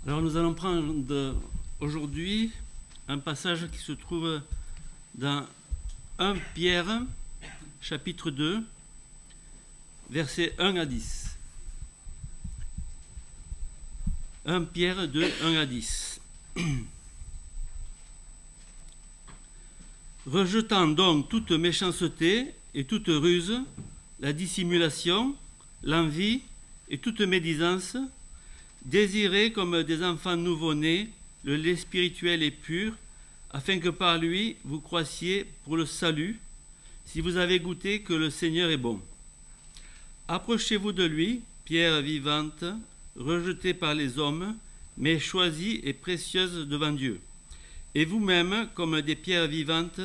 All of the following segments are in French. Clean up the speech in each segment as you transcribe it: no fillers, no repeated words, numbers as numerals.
Alors nous allons prendre aujourd'hui un passage qui se trouve dans 1 Pierre, chapitre 2, versets 1 à 10. 1 Pierre 2, 1 à 10. Rejetant donc toute méchanceté et toute ruse, la dissimulation, l'envie et toute médisance, désirez comme des enfants nouveau-nés le lait spirituel et pur, afin que par lui vous croissiez pour le salut, si vous avez goûté que le Seigneur est bon. Approchez-vous de lui, pierre vivante, rejetée par les hommes, mais choisie et précieuse devant Dieu. Et vous-même, comme des pierres vivantes,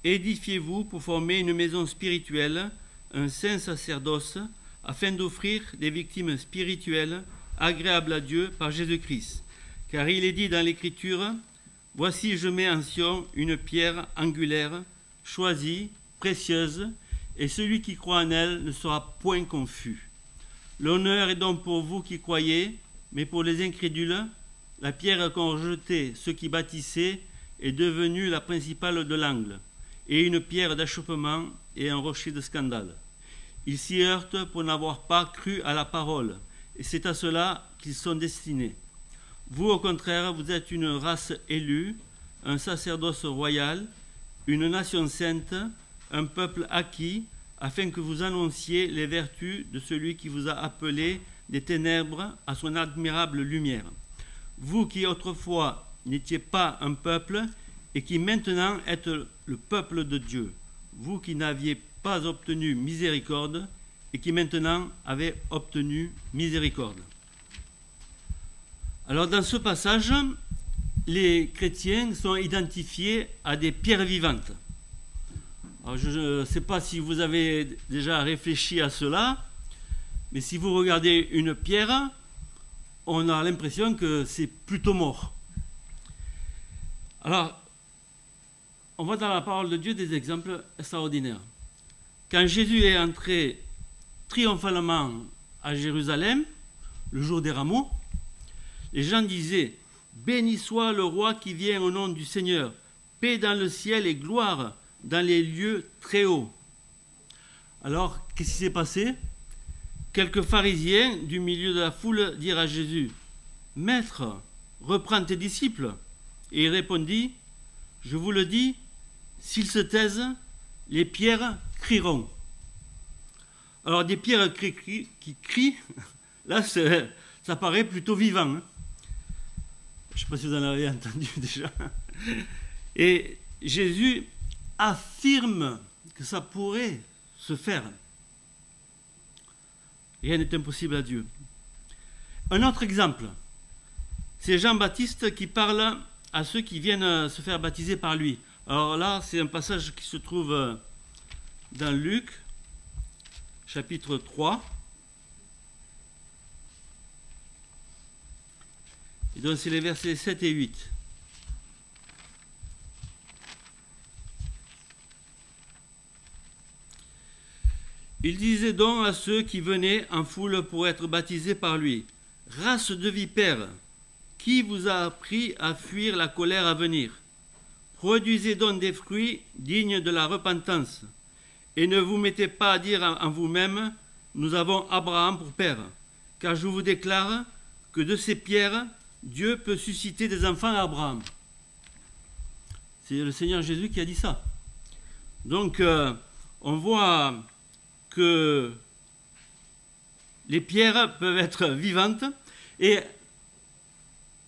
édifiez-vous pour former une maison spirituelle, un saint sacerdoce, afin d'offrir des victimes spirituelles agréables à Dieu par Jésus-Christ. Car il est dit dans l'Écriture, « Voici je mets en Sion une pierre angulaire, choisie, précieuse, et celui qui croit en elle ne sera point confus. L'honneur est donc pour vous qui croyez, mais pour les incrédules, la pierre qu'ont rejetée ceux qui bâtissaient est devenue la principale de l'angle, et une pierre d'achoppement et un rocher de scandale. Ils s'y heurtent pour n'avoir pas cru à la parole, et c'est à cela qu'ils sont destinés. Vous, au contraire, vous êtes une race élue, un sacerdoce royal, une nation sainte, un peuple acquis, afin que vous annonciez les vertus de celui qui vous a appelé des ténèbres à son admirable lumière. Vous qui autrefois n'étiez pas un peuple et qui maintenant êtes le peuple de Dieu, vous qui n'aviez pas obtenu miséricorde et qui maintenant avez obtenu miséricorde. Alors dans ce passage, les chrétiens sont identifiés à des pierres vivantes. Alors je ne sais pas si vous avez déjà réfléchi à cela, mais si vous regardez une pierre, on a l'impression que c'est plutôt mort. Alors, on voit dans la parole de Dieu des exemples extraordinaires. Quand Jésus est entré triomphalement à Jérusalem, le jour des rameaux, les gens disaient « Béni soit le roi qui vient au nom du Seigneur, paix dans le ciel et gloire dans les lieux très hauts. » Alors, qu'est-ce qui s'est passé? Quelques pharisiens du milieu de la foule dirent à Jésus « Maître, reprends tes disciples. » Et il répondit « Je vous le dis, s'ils se taisent, les pierres crieront. » Alors des pierres qui crient, là ça paraît plutôt vivant. Hein. Je ne sais pas si vous en avez entendu déjà. Et Jésus affirme que ça pourrait se faire. Rien n'est impossible à Dieu. Un autre exemple, c'est Jean-Baptiste qui parle à ceux qui viennent se faire baptiser par lui. Alors là, c'est un passage qui se trouve dans Luc, chapitre 3. Et donc c'est les versets 7 et 8. Il disait donc à ceux qui venaient en foule pour être baptisés par lui, « Race de vipères, qui vous a appris à fuir la colère à venir? Produisez donc des fruits dignes de la repentance, et ne vous mettez pas à dire en vous-même, nous avons Abraham pour père, car je vous déclare que de ces pierres, Dieu peut susciter des enfants à Abraham. » C'est le Seigneur Jésus qui a dit ça. Donc, on voit que les pierres peuvent être vivantes, et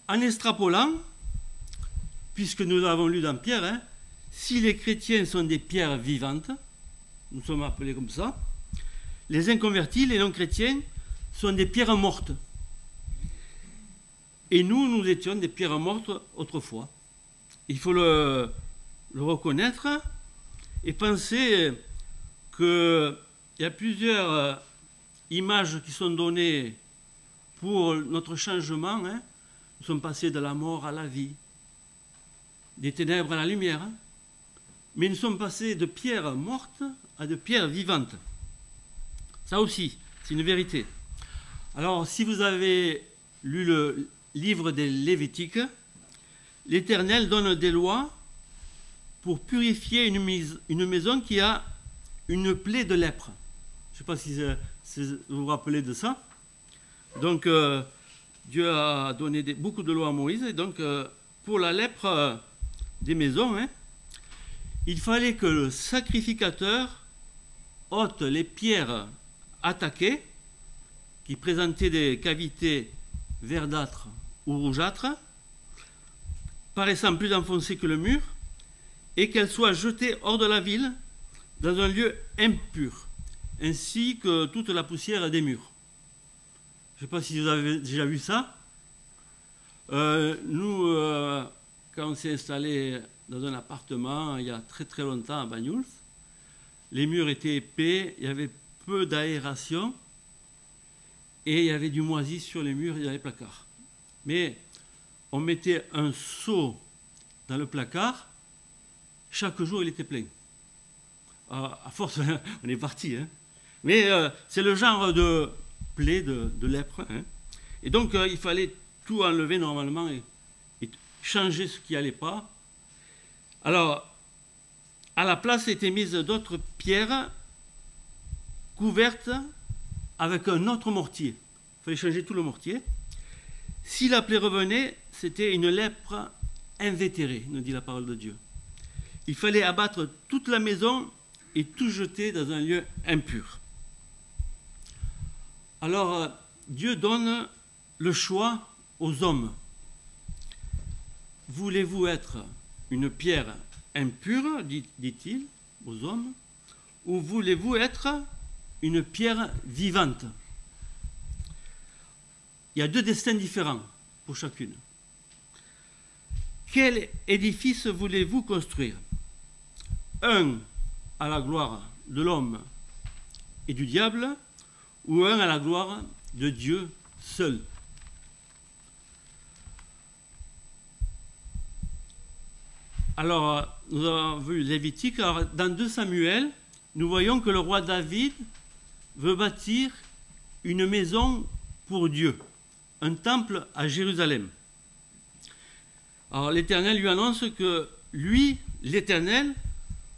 en extrapolant, puisque nous l'avons lu dans Pierre, hein, si les chrétiens sont des pierres vivantes, nous sommes appelés comme ça, les inconvertis, les non-chrétiens, sont des pierres mortes. Et nous étions des pierres mortes autrefois. Il faut le reconnaître et penser qu'il y a plusieurs images qui sont données pour notre changement. Hein. Nous sommes passés de la mort à la vie, des ténèbres à la lumière. Hein. Mais nous sommes passés de pierres mortes à de pierres vivantes. Ça aussi, c'est une vérité. Alors, si vous avez lu livre des Lévitiques, l'Éternel donne des lois pour purifier une maison qui a une plaie de lèpre. Je ne sais pas si vous vous rappelez de ça. Donc, Dieu a donné beaucoup de lois à Moïse. Et donc, pour la lèpre des maisons, il fallait que le sacrificateur ôte les pierres attaquées, qui présentaient des cavités verdâtres ou rougeâtres, paraissant plus enfoncées que le mur, et qu'elles soient jetées hors de la ville, dans un lieu impur, ainsi que toute la poussière des murs. Je ne sais pas si vous avez déjà vu ça. Nous, quand on s'est installé dans un appartement il y a très très longtemps à Banyuls, les murs étaient épais, il y avait peu d'aération et il y avait du moisi sur les murs et dans les placards. Mais on mettait un seau dans le placard, chaque jour il était plein. À force, on est parti. Mais c'est le genre de plaie de lèpre. Et donc il fallait tout enlever normalement et changer ce qui n'allait pas. Alors, à la place étaient mises d'autres pierres couvertes avec un autre mortier. Il fallait changer tout le mortier. Si la plaie revenait, c'était une lèpre invétérée, nous dit la parole de Dieu. Il fallait abattre toute la maison et tout jeter dans un lieu impur. Alors, Dieu donne le choix aux hommes. Voulez-vous être une pierre impure, dit-il aux hommes, ou voulez-vous être une pierre vivante? Il y a deux destins différents pour chacune. Quel édifice voulez-vous construire? Un à la gloire de l'homme et du diable, ou un à la gloire de Dieu seul? Alors, nous avons vu Lévitique. Alors, dans 2 Samuel, nous voyons que le roi David veut bâtir une maison pour Dieu, un temple à Jérusalem. Alors, l'Éternel lui annonce que lui, l'Éternel,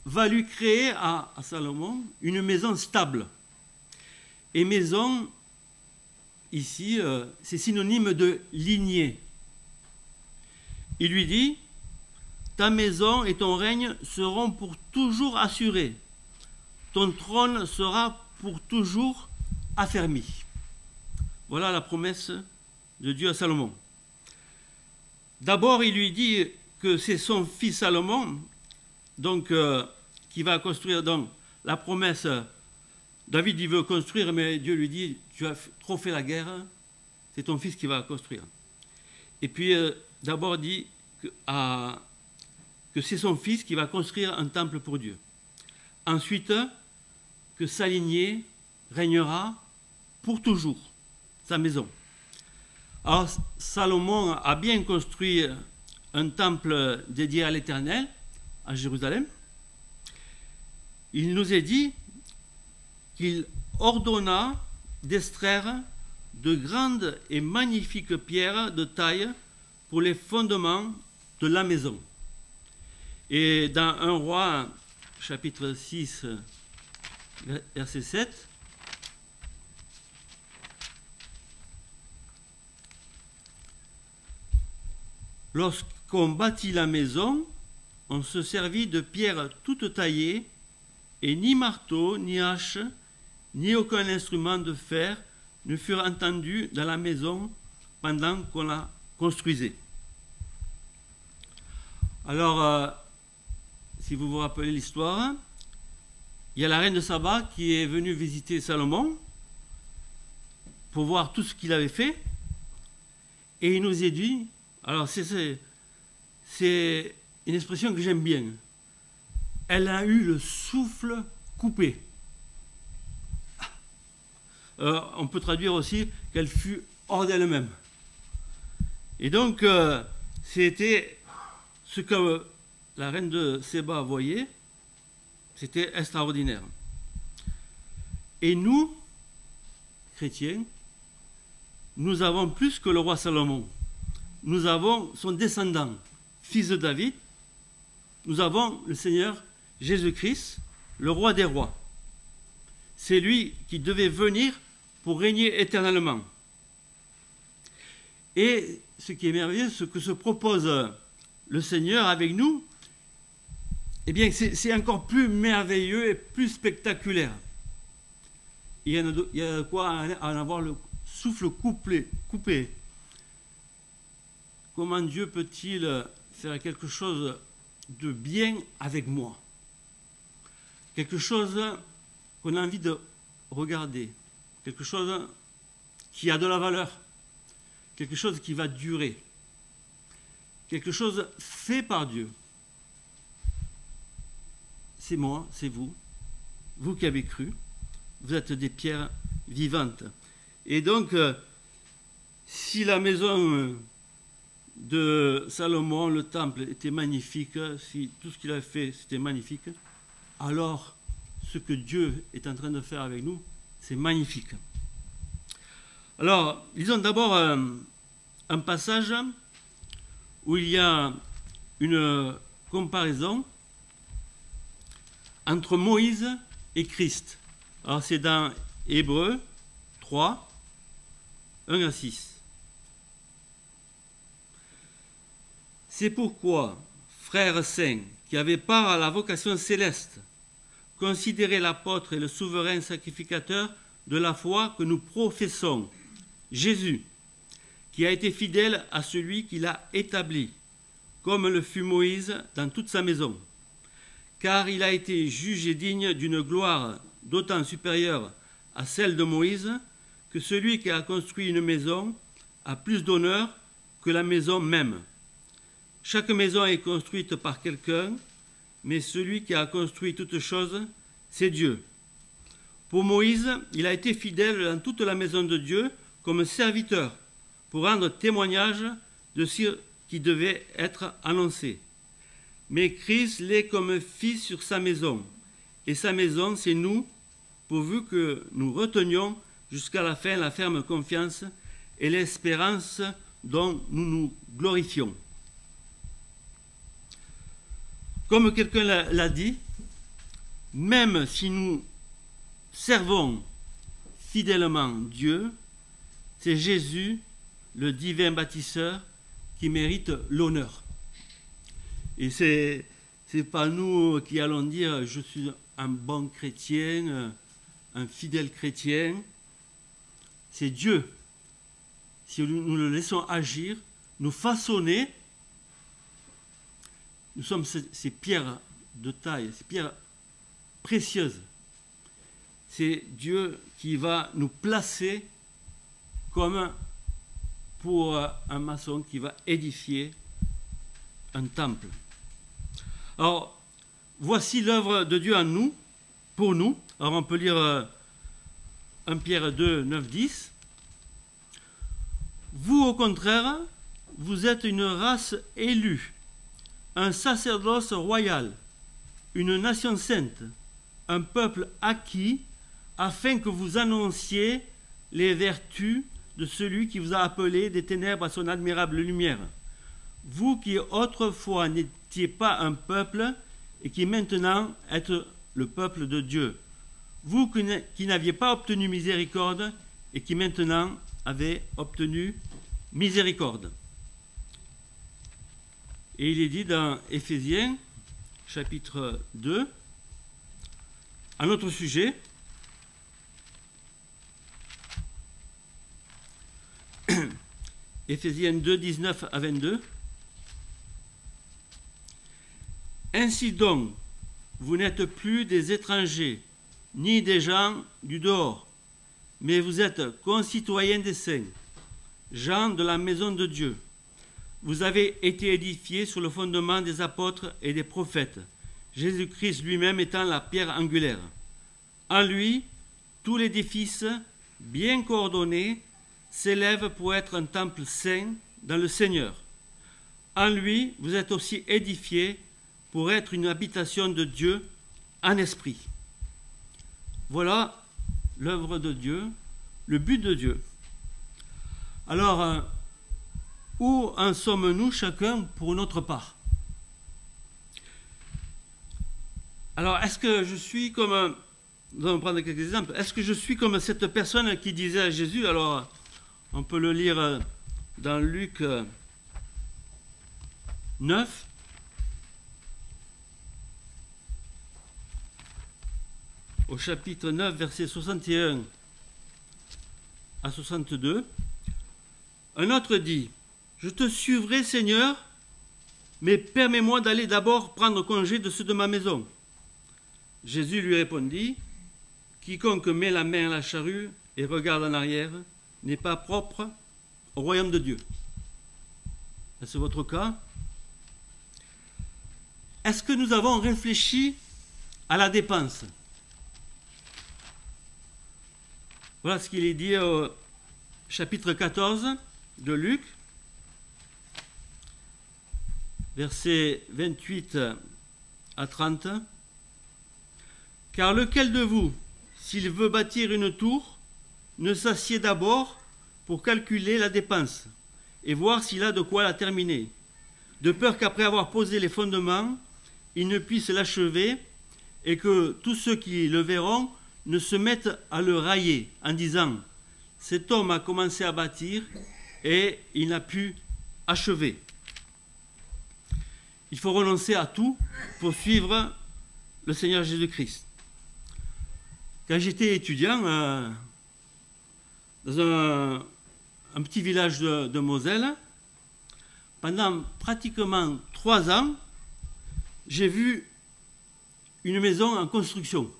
va lui créer à Salomon une maison stable. Et maison, ici, c'est synonyme de lignée. Il lui dit: ta maison et ton règne seront pour toujours assurés. Ton trône sera pour toujours affermi. Voilà la promesse de Dieu à Salomon. D'abord, il lui dit que c'est son fils Salomon, donc, qui va construire. Donc, la promesse, David il veut construire, mais Dieu lui dit: tu as trop fait la guerre, c'est ton fils qui va construire. Et puis, d'abord dit que c'est son fils qui va construire un temple pour Dieu. Ensuite, que sa lignée régnera pour toujours, sa maison. Alors, Salomon a bien construit un temple dédié à l'Éternel, à Jérusalem. Il nous est dit qu'il ordonna d'extraire de grandes et magnifiques pierres de taille pour les fondements de la maison. Et dans 1 Roi, chapitre 6, verset 7, lorsqu'on bâtit la maison, on se servit de pierres toutes taillées, et ni marteau, ni hache, ni aucun instrument de fer ne furent entendus dans la maison pendant qu'on la construisait. Alors, si vous vous rappelez l'histoire, il y a la reine de Saba qui est venue visiter Salomon pour voir tout ce qu'il avait fait, et il nous a dit, alors c'est une expression que j'aime bien, elle a eu le souffle coupé. On peut traduire aussi qu'elle fut hors d'elle-même. Et donc, c'était ce que la reine de Séba voyait, c'était extraordinaire. Et nous, chrétiens, nous avons plus que le roi Salomon. nous avons son descendant, fils de David, nous avons le Seigneur Jésus-Christ, le roi des rois. C'est lui qui devait venir pour régner éternellement. Et ce qui est merveilleux, ce que se propose le Seigneur avec nous, eh bien, c'est encore plus merveilleux et plus spectaculaire. Il y a de quoi en avoir le souffle coupé. Comment Dieu peut-il faire quelque chose de bien avec moi? Quelque chose qu'on a envie de regarder. Quelque chose qui a de la valeur. Quelque chose qui va durer. Quelque chose fait par Dieu. C'est moi, c'est vous. Vous qui avez cru. Vous êtes des pierres vivantes. Et donc, si la maison de Salomon, le temple, était magnifique, si tout ce qu'il a fait, c'était magnifique, alors ce que Dieu est en train de faire avec nous, c'est magnifique. Alors, lisons d'abord un passage où il y a une comparaison entre Moïse et Christ. Alors, c'est dans Hébreux 3, 1 à 6. C'est pourquoi, frères saints, qui avaient part à la vocation céleste, considérez l'apôtre et le souverain sacrificateur de la foi que nous professons, Jésus, qui a été fidèle à celui qui l'a établi, comme le fut Moïse dans toute sa maison. Car il a été jugé digne d'une gloire d'autant supérieure à celle de Moïse que celui qui a construit une maison a plus d'honneur que la maison même. Chaque maison est construite par quelqu'un, mais celui qui a construit toutes choses, c'est Dieu. Pour Moïse, il a été fidèle dans toute la maison de Dieu comme serviteur pour rendre témoignage de ce qui devait être annoncé. Mais Christ l'est comme fils sur sa maison, et sa maison, c'est nous, pourvu que nous retenions jusqu'à la fin la ferme confiance et l'espérance dont nous nous glorifions. Comme quelqu'un l'a dit, même si nous servons fidèlement Dieu, c'est Jésus, le divin bâtisseur, qui mérite l'honneur. Et c'est pas nous qui allons dire « je suis un bon chrétien, un fidèle chrétien ». C'est Dieu. Si nous le laissons agir, nous façonner, nous sommes ces pierres de taille, ces pierres précieuses. C'est Dieu qui va nous placer comme pour un maçon qui va édifier un temple. Alors, voici l'œuvre de Dieu en nous, pour nous. Alors, on peut lire 1 Pierre 2, 9, 10. Vous, au contraire, vous êtes une race élue, un sacerdoce royal, une nation sainte, un peuple acquis, afin que vous annonciez les vertus de celui qui vous a appelé des ténèbres à son admirable lumière. Vous qui autrefois n'étiez pas un peuple et qui maintenant êtes le peuple de Dieu. Vous qui n'aviez pas obtenu miséricorde et qui maintenant avez obtenu miséricorde. Et il est dit dans Éphésiens, chapitre 2, un autre sujet, Éphésiens 2, 19 à 22. Ainsi donc, vous n'êtes plus des étrangers, ni des gens du dehors, mais vous êtes concitoyens des saints, gens de la maison de Dieu. Vous avez été édifiés sur le fondement des apôtres et des prophètes, Jésus-Christ lui-même étant la pierre angulaire. En lui, tout l'édifice, bien coordonné, s'élève pour être un temple saint dans le Seigneur. En lui, vous êtes aussi édifiés pour être une habitation de Dieu en esprit. Voilà l'œuvre de Dieu, le but de Dieu. Alors, Où en sommes-nous chacun pour notre part? Alors, est-ce que je suis comme... Nous allons prendre quelques exemples. Est-ce que je suis comme cette personne qui disait à Jésus, alors on peut le lire dans Luc 9, au chapitre 9, versets 61 à 62. Un autre dit, « Je te suivrai, Seigneur, mais permets-moi d'aller d'abord prendre congé de ceux de ma maison. » Jésus lui répondit, « Quiconque met la main à la charrue et regarde en arrière n'est pas propre au royaume de Dieu. » Est-ce votre cas? Est-ce que nous avons réfléchi à la dépense? Voilà ce qu'il est dit au chapitre 14 de Luc, versets 28 à 30. « Car lequel de vous, s'il veut bâtir une tour, ne s'assied d'abord pour calculer la dépense et voir s'il a de quoi la terminer, de peur qu'après avoir posé les fondements, il ne puisse l'achever et que tous ceux qui le verront ne se mettent à le railler en disant « Cet homme a commencé à bâtir et il n'a pu achever. » Il faut renoncer à tout pour suivre le Seigneur Jésus-Christ. Quand j'étais étudiant dans un petit village de Moselle, pendant pratiquement 3 ans, j'ai vu une maison en construction.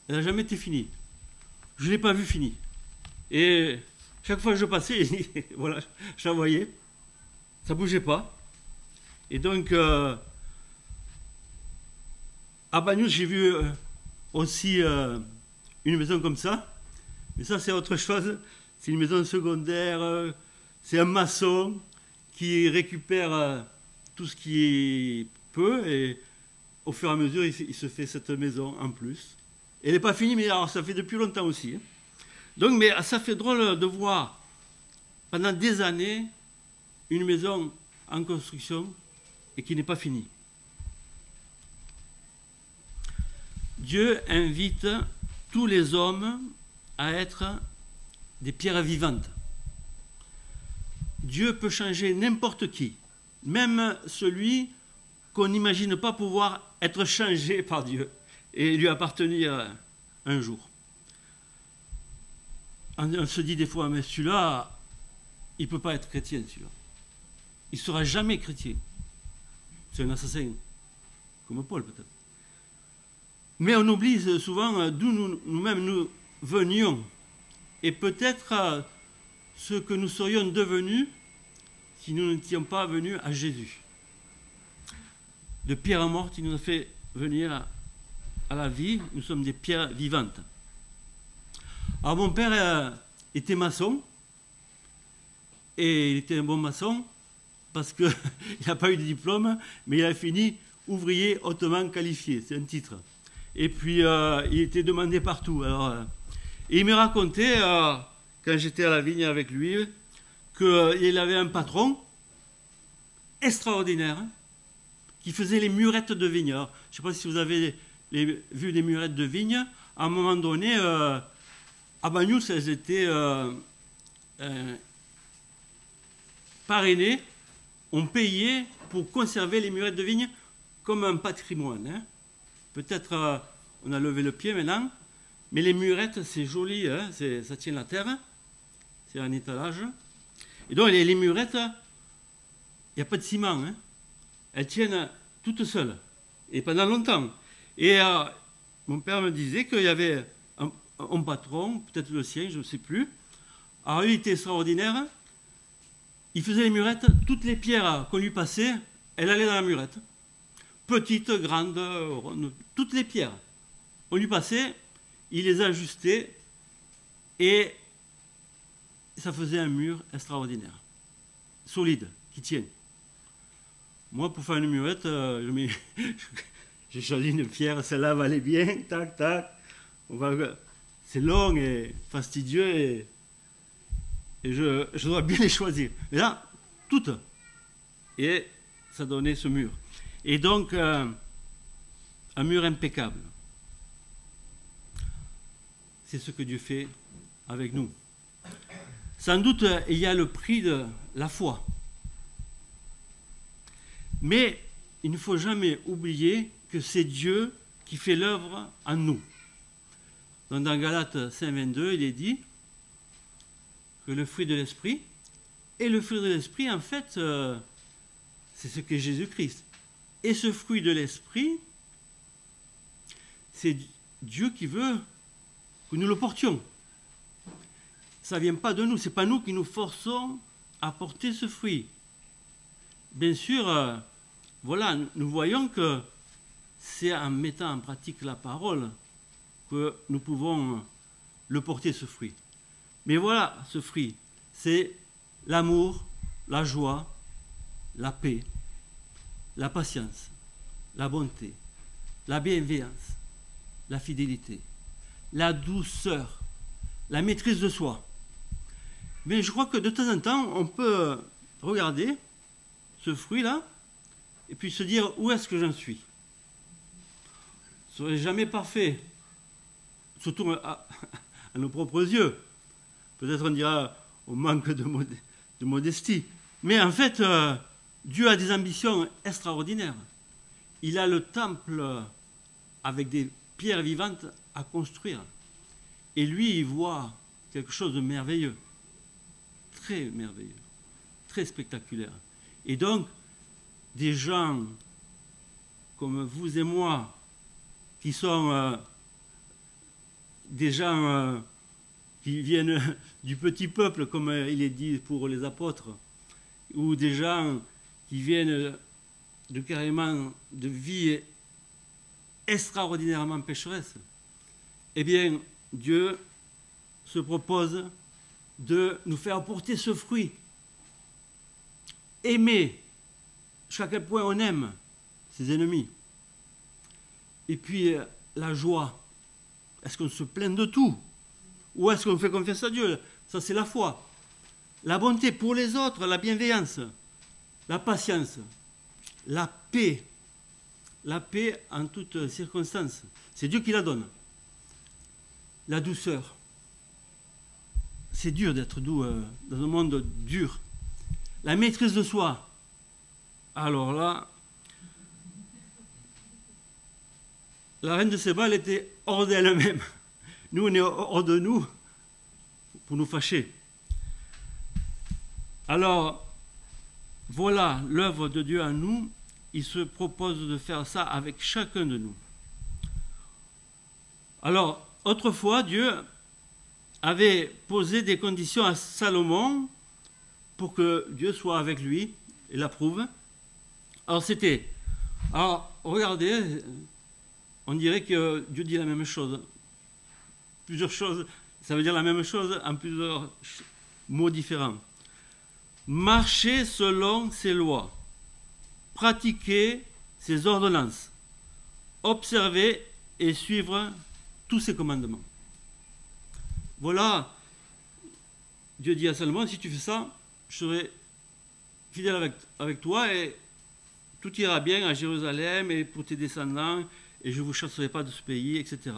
Elle n'a jamais été finie. Je ne l'ai pas vue finie. Et chaque fois que je passais, voilà, je la voyais. Ça ne bougeait pas. Et donc, à Bagnous, j'ai vu aussi une maison comme ça. Mais ça, c'est autre chose. C'est une maison secondaire. C'est un maçon qui récupère tout ce qu'il peut. Et au fur et à mesure, il se fait cette maison en plus. Elle n'est pas finie, mais alors ça fait depuis longtemps aussi. Donc, mais ça fait drôle de voir pendant des années une maison en construction et qui n'est pas finie. Dieu invite tous les hommes à être des pierres vivantes. Dieu peut changer n'importe qui, même celui qu'on n'imagine pas pouvoir être changé par Dieu et lui appartenir un jour. On se dit des fois, mais celui-là, il ne peut pas être chrétien, celui-là. Il ne sera jamais chrétien. C'est un assassin, comme Paul peut-être. Mais on oublie souvent d'où nous-mêmes nous venions et peut-être ce que nous serions devenus si nous n'étions pas venus à Jésus. De pierre morte, il nous a fait venir à la vie, nous sommes des pierres vivantes. Alors mon père était maçon, et il était un bon maçon, parce qu'il n'a pas eu de diplôme, mais il a fini ouvrier hautement qualifié, c'est un titre. Et puis il était demandé partout. Alors, et il me racontait, quand j'étais à la vigne avec lui, qu'il avait un patron extraordinaire, qui faisait les murettes de vigne. Alors, je ne sais pas si vous avez vu les murettes de vigne. À un moment donné, à Bagnous, elles étaient parrainées. On payait pour conserver les murettes de vigne comme un patrimoine. Hein. Peut-être on a levé le pied maintenant, mais les murettes, c'est joli, hein, ça tient la terre, c'est un étalage. Et donc les murettes, il n'y a pas de ciment, hein. Elles tiennent toutes seules, et pendant longtemps. Et mon père me disait qu'il y avait un patron, peut-être le sien, je ne sais plus. Alors lui, il était extraordinaire. Il faisait les murettes, toutes les pierres qu'on lui passait, elles allaient dans la murette. Petites, grandes, rondes, toutes les pierres. On lui passait, il les ajustait, et ça faisait un mur extraordinaire, solide, qui tient. Moi, pour faire une murette, j'ai choisi une pierre, celle-là va aller bien, tac, tac. C'est long et fastidieux, et je dois bien les choisir. Mais là, toutes. Et ça donnait ce mur. Et donc, un mur impeccable. C'est ce que Dieu fait avec nous. Sans doute, il y a le prix de la foi. Mais il ne faut jamais oublier que c'est Dieu qui fait l'œuvre en nous. Donc dans Galates 5, 22, il est dit que le fruit de l'esprit, et le fruit de l'esprit, en fait, c'est ce qu'est Jésus-Christ. Et ce fruit de l'esprit, c'est Dieu qui veut que nous le portions. Ça ne vient pas de nous, ce n'est pas nous qui nous forçons à porter ce fruit. Bien sûr, voilà, nous voyons que c'est en mettant en pratique la parole que nous pouvons le porter, ce fruit. Mais voilà, ce fruit, c'est l'amour, la joie, la paix, la patience, la bonté, la bienveillance, la fidélité, la douceur, la maîtrise de soi. Mais je crois que de temps en temps, on peut regarder ce fruit-là et puis se dire où est-ce que j'en suis. Ce ne serait jamais parfait, surtout à nos propres yeux. Peut-être on dira au manque de modestie. Mais en fait, Dieu a des ambitions extraordinaires. Il a le temple avec des pierres vivantes à construire. Et lui, il voit quelque chose de merveilleux. Très merveilleux. Très spectaculaire. Et donc, des gens comme vous et moi, qui sont des gens qui viennent du petit peuple, comme il est dit pour les apôtres, ou des gens qui viennent carrément de vie extraordinairement pécheresse, eh bien, Dieu se propose de nous faire porter ce fruit. Aimer, jusqu'à quel point on aime ses ennemis. Et puis, la joie. Est-ce qu'on se plaint de tout? Ou est-ce qu'on fait confiance à Dieu? Ça, c'est la foi. La bonté pour les autres, la bienveillance, la patience, la paix. La paix en toutes circonstances. C'est Dieu qui la donne. La douceur. C'est dur d'être doux dans un monde dur. La maîtrise de soi. Alors là, la reine de Séba, elle était hors d'elle-même. Nous, on est hors de nous pour nous fâcher. Alors, voilà l'œuvre de Dieu en nous. Il se propose de faire ça avec chacun de nous. Alors, autrefois, Dieu avait posé des conditions à Salomon pour que Dieu soit avec lui et l'approuve. Alors, regardez, on dirait que Dieu dit la même chose. Plusieurs choses, ça veut dire la même chose en plusieurs mots différents. Marcher selon ses lois, pratiquer ses ordonnances, observer et suivre tous ses commandements. Voilà, Dieu dit à Salomon, si tu fais ça, je serai fidèle avec toi et tout ira bien à Jérusalem et pour tes descendants et je ne vous chasserai pas de ce pays, etc.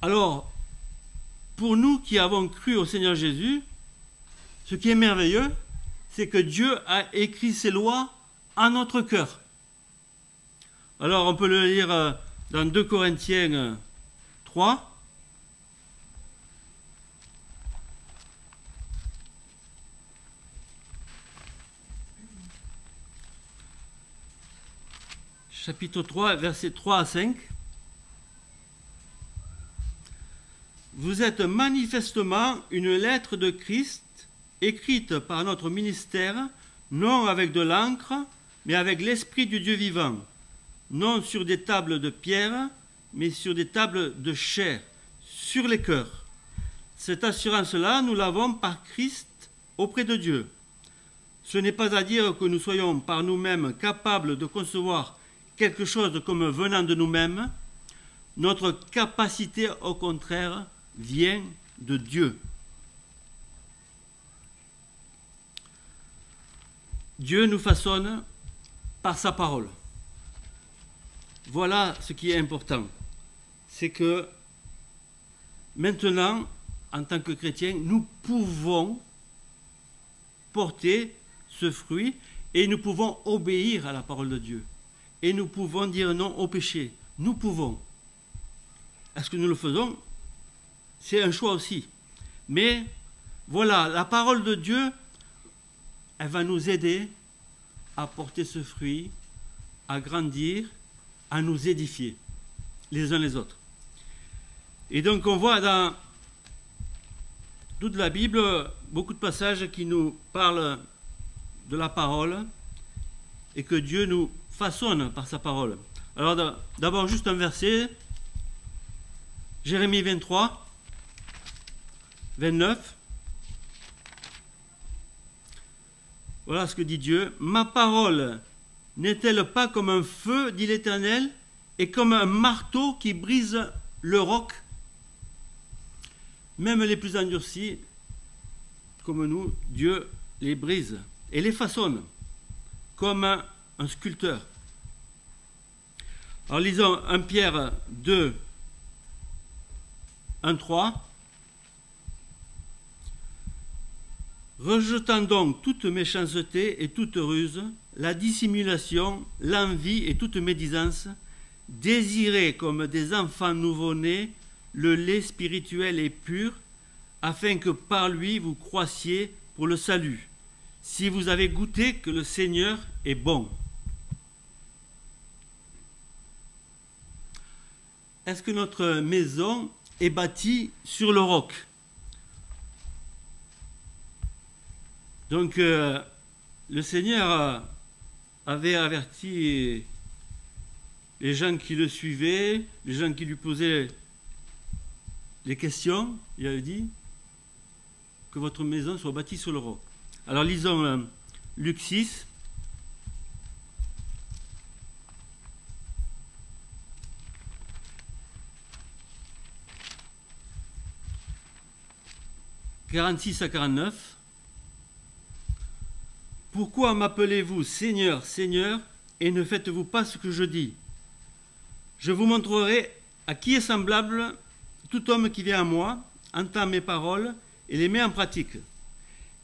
Alors, pour nous qui avons cru au Seigneur Jésus, ce qui est merveilleux, c'est que Dieu a écrit ses lois en notre cœur. Alors, on peut le lire dans 2 Corinthiens 3. Chapitre 3, versets 3 à 5. Vous êtes manifestement une lettre de Christ, écrite par notre ministère, non avec de l'encre, mais avec l'Esprit du Dieu vivant, non sur des tables de pierre, mais sur des tables de chair, sur les cœurs. Cette assurance-là, nous l'avons par Christ auprès de Dieu. Ce n'est pas à dire que nous soyons par nous-mêmes capables de concevoir quelque chose comme venant de nous-mêmes. Notre capacité, au contraire, vient de Dieu. Dieu nous façonne par sa parole. Voilà ce qui est important. C'est que maintenant, en tant que chrétiens, nous pouvons porter ce fruit et nous pouvons obéir à la parole de Dieu. Et nous pouvons dire non au péché. Nous pouvons. Est-ce que nous le faisons? C'est un choix aussi. Mais voilà, la parole de Dieu, elle va nous aider à porter ce fruit, à grandir, à nous édifier les uns les autres. Et donc on voit dans toute la Bible beaucoup de passages qui nous parlent de la parole et que Dieu nous façonne par sa parole. Alors d'abord juste un verset, Jérémie 23, 29. Voilà ce que dit Dieu. « Ma parole n'est-elle pas comme un feu, dit l'Éternel, et comme un marteau qui brise le roc ?» Même les plus endurcis, comme nous, Dieu les brise et les façonne comme un sculpteur. Alors lisons 1 Pierre 2, 1, 3. Rejetant donc toute méchanceté et toute ruse, la dissimulation, l'envie et toute médisance, désirez comme des enfants nouveau-nés le lait spirituel et pur, afin que par lui vous croissiez pour le salut, si vous avez goûté que le Seigneur est bon. Est-ce que notre maison est bâtie sur le roc? Donc, le Seigneur avait averti les gens qui le suivaient, les gens qui lui posaient les questions. Il avait dit que votre maison soit bâtie sur le roc. Alors, lisons Luc 6. « 46 à 49. Pourquoi m'appelez-vous Seigneur, Seigneur, et ne faites-vous pas ce que je dis? Je vous montrerai à qui est semblable tout homme qui vient à moi, entend mes paroles et les met en pratique.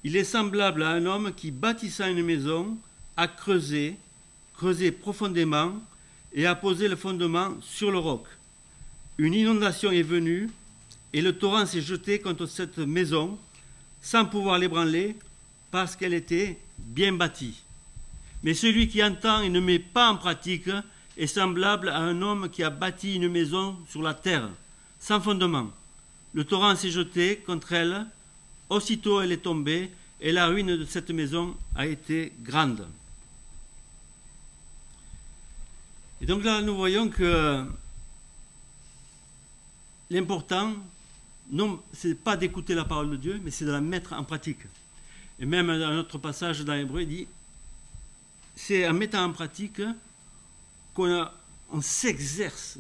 Il est semblable à un homme qui, bâtissant une maison, a creusé profondément et a posé le fondement sur le roc. Une inondation est venue et le torrent s'est jeté contre cette maison sans pouvoir l'ébranler parce qu'elle était bien bâtie. Mais celui qui entend et ne met pas en pratique est semblable à un homme qui a bâti une maison sur la terre, sans fondement. Le torrent s'est jeté contre elle, aussitôt elle est tombée, et la ruine de cette maison a été grande. » Et donc là, nous voyons que l'important, non, c'est pas d'écouter la parole de Dieu, mais c'est de la mettre en pratique. Et même dans un autre passage dans l'Hébreu, il dit, c'est en mettant en pratique qu'on s'exerce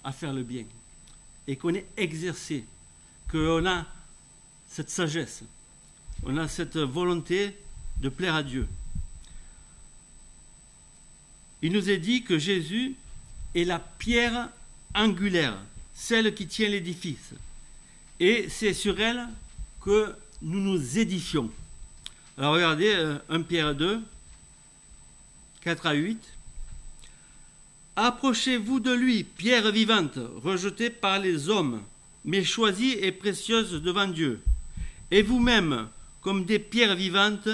à faire le bien. Et qu'on est exercé, qu'on a cette sagesse, on a cette volonté de plaire à Dieu. Il nous est dit que Jésus est la pierre angulaire, celle qui tient l'édifice. Et c'est sur elle que nous nous édifions. Alors regardez, 1 Pierre 2, 4 à 8. Approchez-vous de lui, pierre vivante, rejetée par les hommes, mais choisie et précieuse devant Dieu. Et vous-même, comme des pierres vivantes,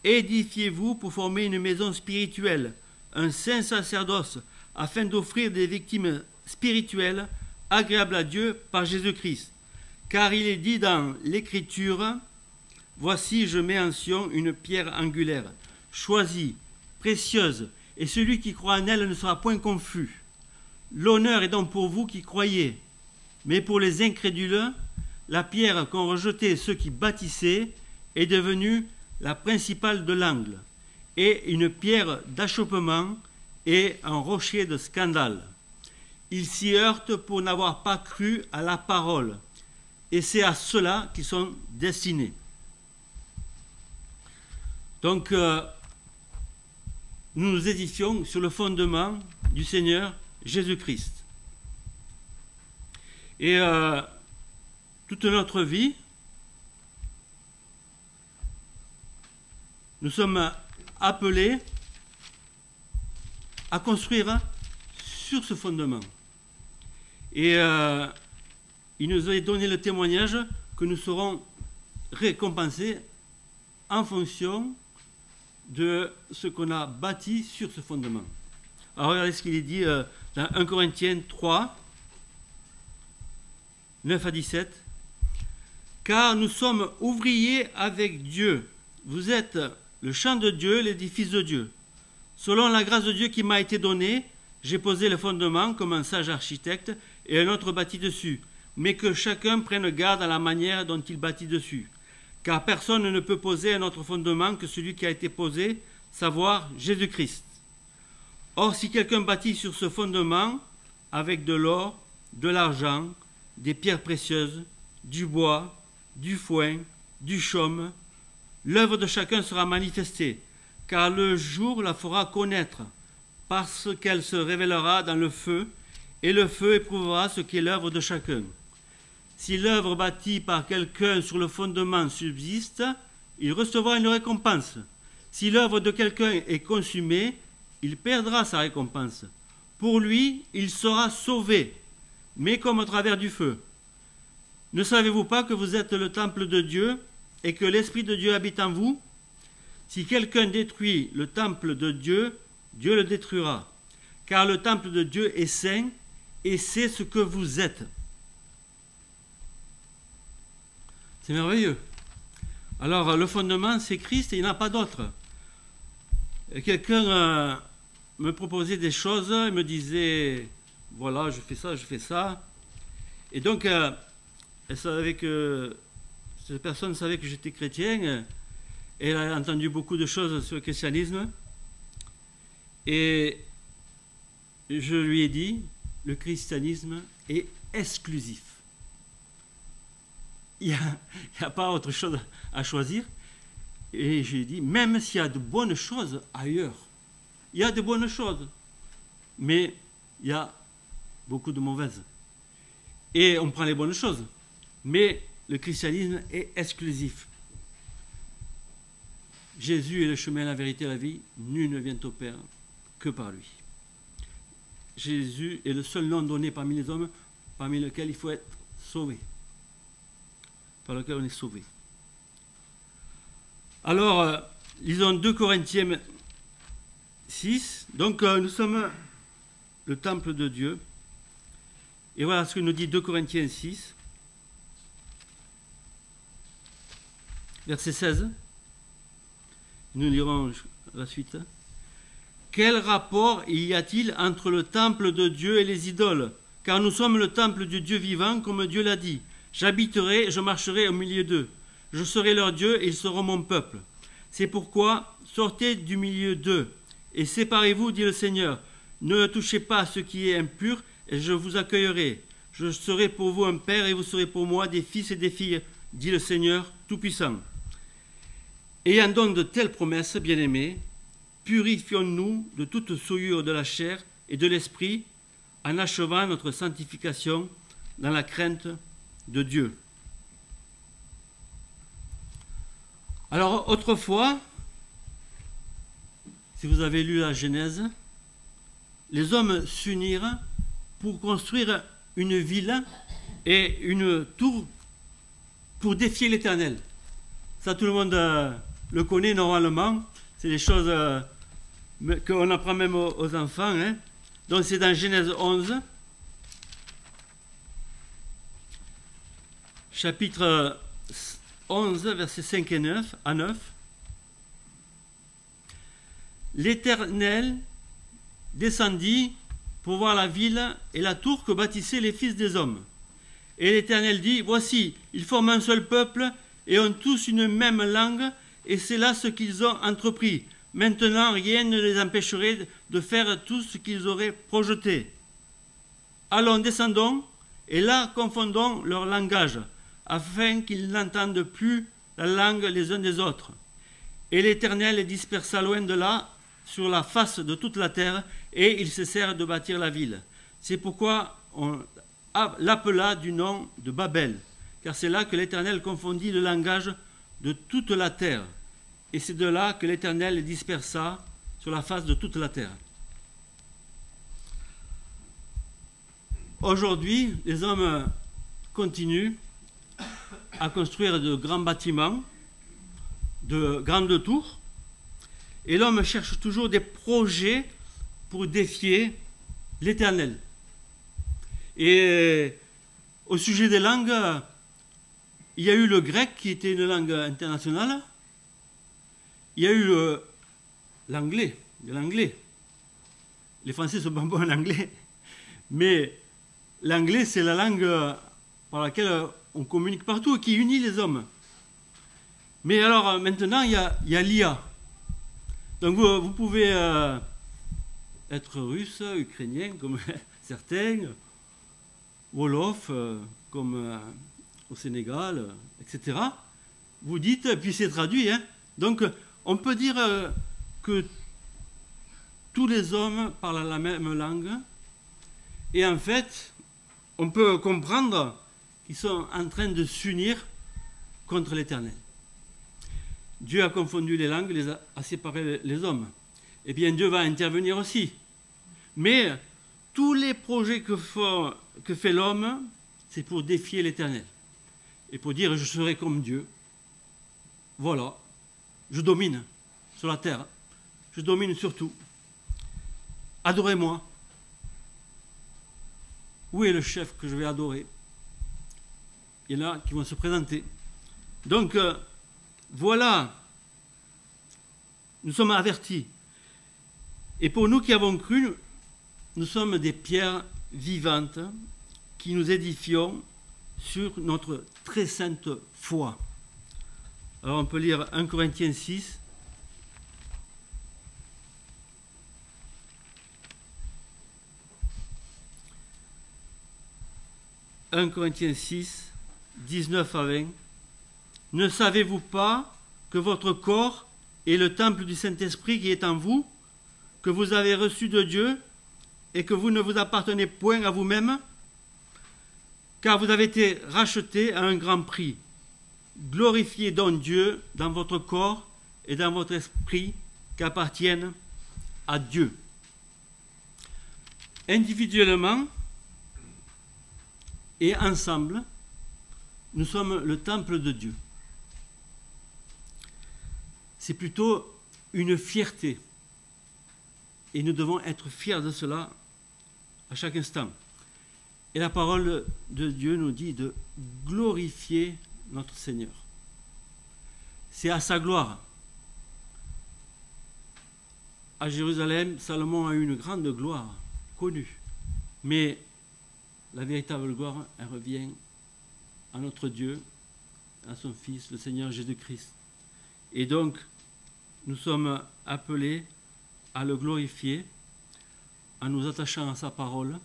édifiez-vous pour former une maison spirituelle, un saint sacerdoce, afin d'offrir des victimes spirituelles agréables à Dieu par Jésus-Christ. Car il est dit dans l'Écriture, « Voici, je mets en Sion une pierre angulaire, choisie, précieuse, et celui qui croit en elle ne sera point confus. L'honneur est donc pour vous qui croyez, mais pour les incrédules, la pierre qu'ont rejetée ceux qui bâtissaient est devenue la principale de l'angle, et une pierre d'achoppement et un rocher de scandale. Ils s'y heurtent pour n'avoir pas cru à la parole, et c'est à cela qu'ils sont destinés. » Donc, nous nous édifions sur le fondement du Seigneur Jésus-Christ. Et toute notre vie, nous sommes appelés à construire sur ce fondement. Et il nous a donné le témoignage que nous serons récompensés en fonction de ce qu'on a bâti sur ce fondement. Alors regardez ce qu'il est dit dans 1 Corinthiens 3, 9 à 17. « Car nous sommes ouvriers avec Dieu. Vous êtes le champ de Dieu, l'édifice de Dieu. Selon la grâce de Dieu qui m'a été donnée, j'ai posé le fondement comme un sage architecte et un autre bâtit dessus. Mais que chacun prenne garde à la manière dont il bâtit dessus. Car personne ne peut poser un autre fondement que celui qui a été posé, savoir Jésus-Christ. Or, si quelqu'un bâtit sur ce fondement avec de l'or, de l'argent, des pierres précieuses, du bois, du foin, du chaume, l'œuvre de chacun sera manifestée, car le jour la fera connaître, parce qu'elle se révélera dans le feu, et le feu éprouvera ce qu'est l'œuvre de chacun. Si l'œuvre bâtie par quelqu'un sur le fondement subsiste, il recevra une récompense. Si l'œuvre de quelqu'un est consumée, il perdra sa récompense. Pour lui, il sera sauvé, mais comme au travers du feu. Ne savez-vous pas que vous êtes le temple de Dieu et que l'Esprit de Dieu habite en vous? Si quelqu'un détruit le temple de Dieu, Dieu le détruira. Car le temple de Dieu est saint et c'est ce que vous êtes. C'est merveilleux. Alors, le fondement, c'est Christ et il n'y en a pas d'autre. Quelqu'un me proposait des choses, il me disait, voilà, je fais ça, je fais ça. Et donc, elle savait que, cette personne savait que j'étais chrétien, et elle a entendu beaucoup de choses sur le christianisme. Et je lui ai dit, le christianisme est exclusif. Il n'y a pas autre chose à choisir. Et j'ai dit, même s'il y a de bonnes choses ailleurs, il y a de bonnes choses, mais il y a beaucoup de mauvaises. Et on prend les bonnes choses, mais le christianisme est exclusif. Jésus est le chemin, la vérité et la vie. Nul ne vient au Père que par lui. Jésus est le seul nom donné parmi les hommes, parmi lequel il faut être sauvé. Par lequel on est sauvé. Alors, lisons 2 Corinthiens 6. Donc, nous sommes le temple de Dieu. Et voilà ce que nous dit 2 Corinthiens 6, verset 16. Nous lirons la suite. Quel rapport y a-t-il entre le temple de Dieu et les idoles? Car nous sommes le temple du Dieu vivant, comme Dieu l'a dit. J'habiterai et je marcherai au milieu d'eux. Je serai leur Dieu et ils seront mon peuple. C'est pourquoi sortez du milieu d'eux et séparez-vous, dit le Seigneur. Ne touchez pas à ce qui est impur et je vous accueillerai. Je serai pour vous un père et vous serez pour moi des fils et des filles, dit le Seigneur Tout-Puissant. Ayant donc de telles promesses, bien-aimés, purifions-nous de toute souillure de la chair et de l'esprit en achevant notre sanctification dans la crainte de Dieu. Alors, autrefois, si vous avez lu la Genèse, les hommes s'unirent pour construire une ville et une tour pour défier l'Éternel. Ça, tout le monde le connaît normalement. C'est des choses qu'on apprend même aux enfants. Hein. Donc, c'est dans Genèse 11, chapitre 11, versets 5 et 9, à 9. L'Éternel descendit pour voir la ville et la tour que bâtissaient les fils des hommes. Et l'Éternel dit, voici, ils forment un seul peuple et ont tous une même langue, et c'est là ce qu'ils ont entrepris. Maintenant, rien ne les empêcherait de faire tout ce qu'ils auraient projeté. Allons, descendons, et là confondons leur langage, afin qu'ils n'entendent plus la langue les uns des autres. Et l'Éternel les dispersa loin de là, sur la face de toute la terre, et il cessèrent de bâtir la ville. C'est pourquoi on l'appela du nom de Babel, car c'est là que l'Éternel confondit le langage de toute la terre, et c'est de là que l'Éternel les dispersa sur la face de toute la terre. Aujourd'hui, les hommes continuent à construire de grands bâtiments, de grandes tours, et l'homme cherche toujours des projets pour défier l'Éternel. Et au sujet des langues, il y a eu le grec qui était une langue internationale, il y a eu l'anglais, Les Français sont pas bons en anglais, mais l'anglais c'est la langue par laquelle on communique partout et qui unit les hommes. Mais alors maintenant il y a l'IA. Donc vous pouvez être russe, ukrainien comme certains, wolof comme au Sénégal, etc. Vous dites, et puis c'est traduit. Hein. Donc on peut dire que tous les hommes parlent la même langue. Et en fait, on peut comprendre qu'ils sont en train de s'unir contre l'Éternel. Dieu a confondu les langues, a séparé les hommes. Eh bien, Dieu va intervenir aussi. Mais tous les projets que fait l'homme, c'est pour défier l'Éternel. Et pour dire, je serai comme Dieu. Voilà. Je domine sur la terre. Je domine sur tout. Adorez-moi. Où est le chef que je vais adorer? Il y en a qui vont se présenter. Donc, voilà, nous sommes avertis. Et pour nous qui avons cru, nous sommes des pierres vivantes qui nous édifions sur notre très sainte foi. Alors on peut lire 1 Corinthiens 6. 1 Corinthiens 6, 19 à 20. Ne savez-vous pas que votre corps est le temple du Saint-Esprit qui est en vous, que vous avez reçu de Dieu, et que vous ne vous appartenez point à vous-même, car vous avez été rachetés à un grand prix. Glorifiez donc Dieu dans votre corps et dans votre esprit qui appartiennent à Dieu. Individuellement et ensemble, nous sommes le temple de Dieu. C'est plutôt une fierté. Et nous devons être fiers de cela à chaque instant. Et la parole de Dieu nous dit de glorifier notre Seigneur. C'est à sa gloire. À Jérusalem, Salomon a eu une grande gloire, connue. Mais la véritable gloire, elle revient à notre Dieu, à son Fils, le Seigneur Jésus-Christ. Et donc, nous sommes appelés à le glorifier en nous attachant à sa parole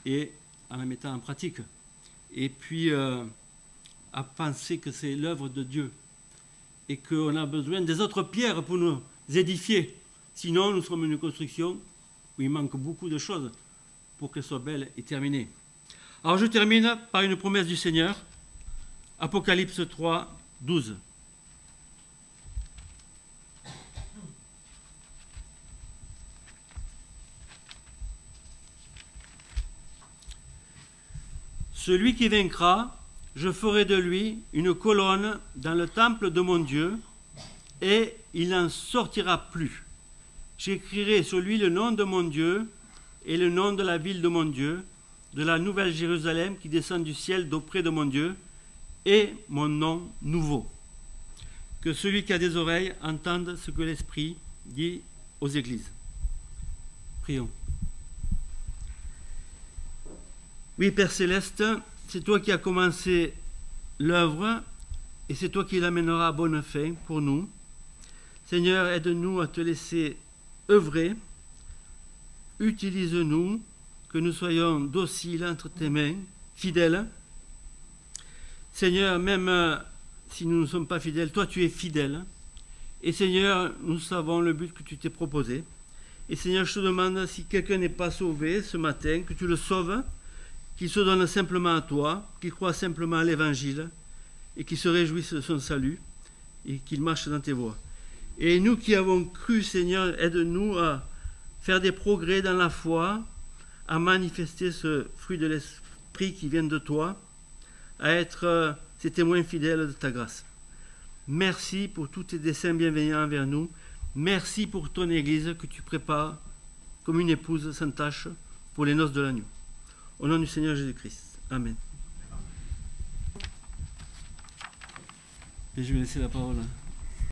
et en la mettant en pratique. Et puis, à penser que c'est l'œuvre de Dieu et qu'on a besoin des autres pierres pour nous édifier. Sinon, nous serons une construction où il manque beaucoup de choses pour qu'elle soit belle et terminée. Alors, je termine par une promesse du Seigneur. Apocalypse 3, 12. Celui qui vaincra, je ferai de lui une colonne dans le temple de mon Dieu, et il n'en sortira plus. J'écrirai sur lui le nom de mon Dieu et le nom de la ville de mon Dieu, de la nouvelle Jérusalem qui descend du ciel d'auprès de mon Dieu, et mon nom nouveau. Que celui qui a des oreilles entende ce que l'Esprit dit aux églises. Prions. Oui, Père Céleste, c'est toi qui as commencé l'œuvre et c'est toi qui l'amèneras à bonne fin pour nous. Seigneur, aide-nous à te laisser œuvrer. Utilise-nous, que nous soyons dociles entre tes mains, fidèles. Seigneur, même si nous ne sommes pas fidèles, toi tu es fidèle Et Seigneur, nous savons le but que tu t'es proposé. Et Seigneur, je te demande, si quelqu'un n'est pas sauvé ce matin, que tu le sauves, qu'il se donne simplement à toi, qu'il croit simplement à l'Évangile, et qu'il se réjouisse de son salut, et qu'il marche dans tes voies. Et nous qui avons cru, Seigneur, aide-nous à faire des progrès dans la foi, à manifester ce fruit de l'Esprit qui vient de toi, à être ces témoins fidèles de ta grâce. Merci pour tous tes desseins bienveillants envers nous. Merci pour ton Église que tu prépares comme une épouse sans tache pour les noces de l'agneau. Au nom du Seigneur Jésus-Christ. Amen. Et je vais laisser la parole.